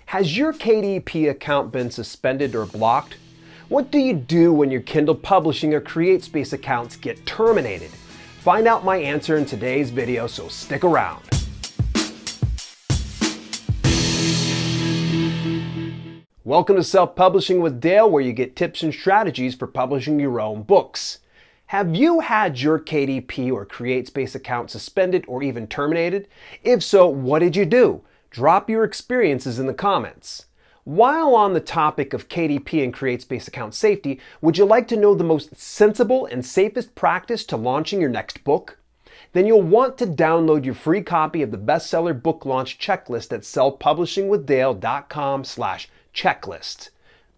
Has your KDP account been suspended or blocked? What do you do when your Kindle publishing or CreateSpace accounts get terminated? Find out my answer in today's video, so stick around. Welcome to Self-Publishing with Dale, where you get tips and strategies for publishing your own books. Have you had your KDP or CreateSpace account suspended or even terminated? If so, what did you do? Drop your experiences in the comments. While on the topic of KDP and CreateSpace account safety, would you like to know the most sensible and safest practice to launching your next book? Then you'll want to download your free copy of the bestseller book launch checklist at selfpublishingwithdale.com/checklist.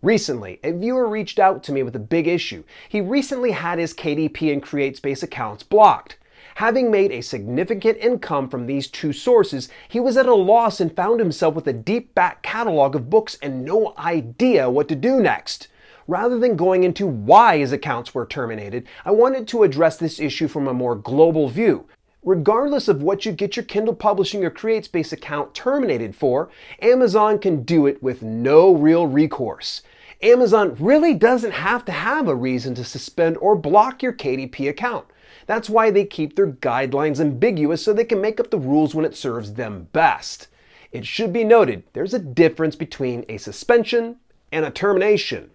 Recently, a viewer reached out to me with a big issue. He recently had his KDP and CreateSpace accounts blocked. Having made a significant income from these two sources, he was at a loss and found himself with a deep back catalog of books and no idea what to do next. Rather than going into why his accounts were terminated, I wanted to address this issue from a more global view. Regardless of what you get your Kindle publishing or CreateSpace account terminated for, Amazon can do it with no real recourse. Amazon really doesn't have to have a reason to suspend or block your KDP account. That's why they keep their guidelines ambiguous so they can make up the rules when it serves them best. It should be noted, there's a difference between a suspension and a termination.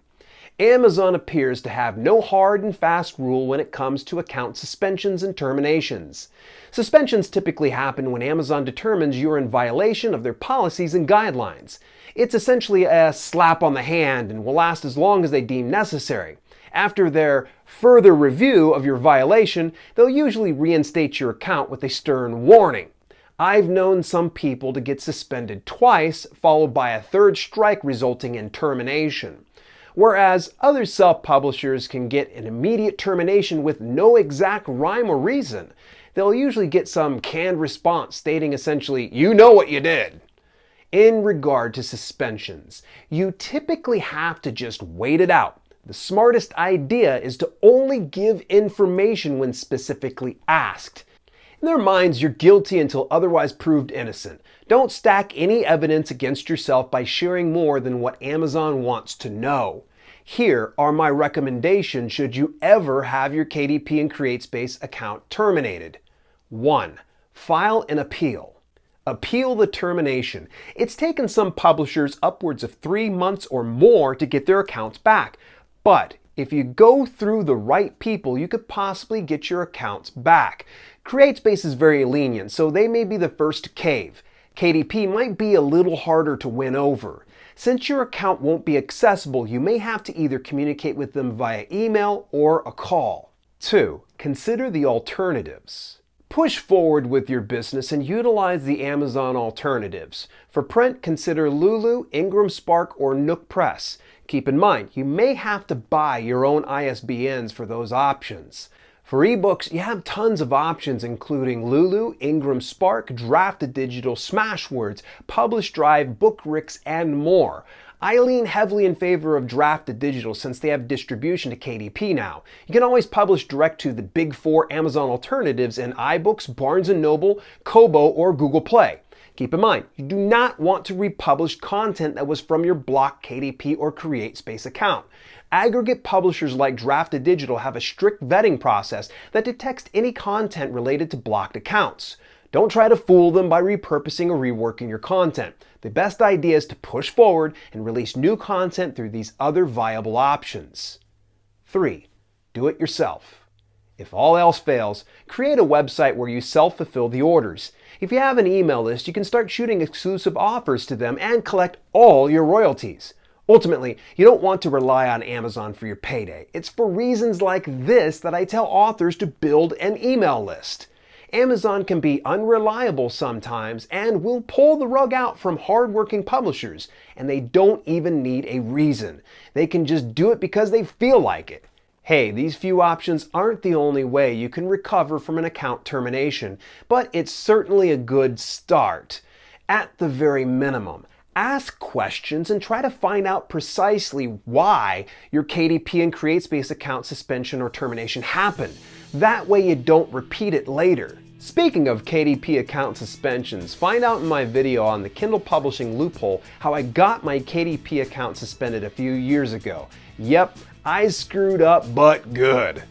Amazon appears to have no hard and fast rule when it comes to account suspensions and terminations. Suspensions typically happen when Amazon determines you're in violation of their policies and guidelines. It's essentially a slap on the hand and will last as long as they deem necessary. After their further review of your violation, they'll usually reinstate your account with a stern warning. I've known some people to get suspended twice, followed by a third strike resulting in termination. Whereas other self-publishers can get an immediate termination with no exact rhyme or reason. They'll usually get some canned response stating essentially, "You know what you did." In regard to suspensions, you typically have to just wait it out. The smartest idea is to only give information when specifically asked. In their minds, you're guilty until otherwise proved innocent. Don't stack any evidence against yourself by sharing more than what Amazon wants to know. Here are my recommendations should you ever have your KDP and CreateSpace account terminated. 1. File an appeal. Appeal the termination. It's taken some publishers upwards of 3 months or more to get their accounts back. But if you go through the right people, you could possibly get your accounts back. CreateSpace is very lenient, so they may be the first to cave. KDP might be a little harder to win over. Since your account won't be accessible, you may have to either communicate with them via email or a call. 2. Consider the alternatives. Push forward with your business and utilize the Amazon alternatives. For print, consider Lulu, Ingram Spark, or Nook Press. Keep in mind, you may have to buy your own ISBNs for those options. For ebooks, you have tons of options including Lulu, Ingram Spark, Drafted Digital, Smashwords, Publish Drive, Bookrix, and more. I lean heavily in favor of Drafted Digital since they have distribution to KDP now. You can always publish direct to the big 4 Amazon alternatives in iBooks, Barnes & Noble, Kobo, or Google Play. Keep in mind, you do not want to republish content that was from your blocked KDP or CreateSpace account. Aggregate publishers like Drafted Digital have a strict vetting process that detects any content related to blocked accounts. Don't try to fool them by repurposing or reworking your content. The best idea is to push forward and release new content through these other viable options. 3. Do it yourself. If all else fails, create a website where you self-fulfill the orders. If you have an email list, you can start shooting exclusive offers to them and collect all your royalties. Ultimately, you don't want to rely on Amazon for your payday. It's for reasons like this that I tell authors to build an email list. Amazon can be unreliable sometimes and will pull the rug out from hardworking publishers, and they don't even need a reason. They can just do it because they feel like it. Hey, these few options aren't the only way you can recover from an account termination, but it's certainly a good start. At the very minimum, ask questions and try to find out precisely why your KDP and CreateSpace account suspension or termination happened. That way you don't repeat it later. Speaking of KDP account suspensions, find out in my video on the Kindle publishing loophole how I got my KDP account suspended a few years ago. Yep, I screwed up, but good.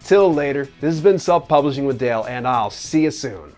Till later, this has been Self-Publishing with Dale, and I'll see you soon.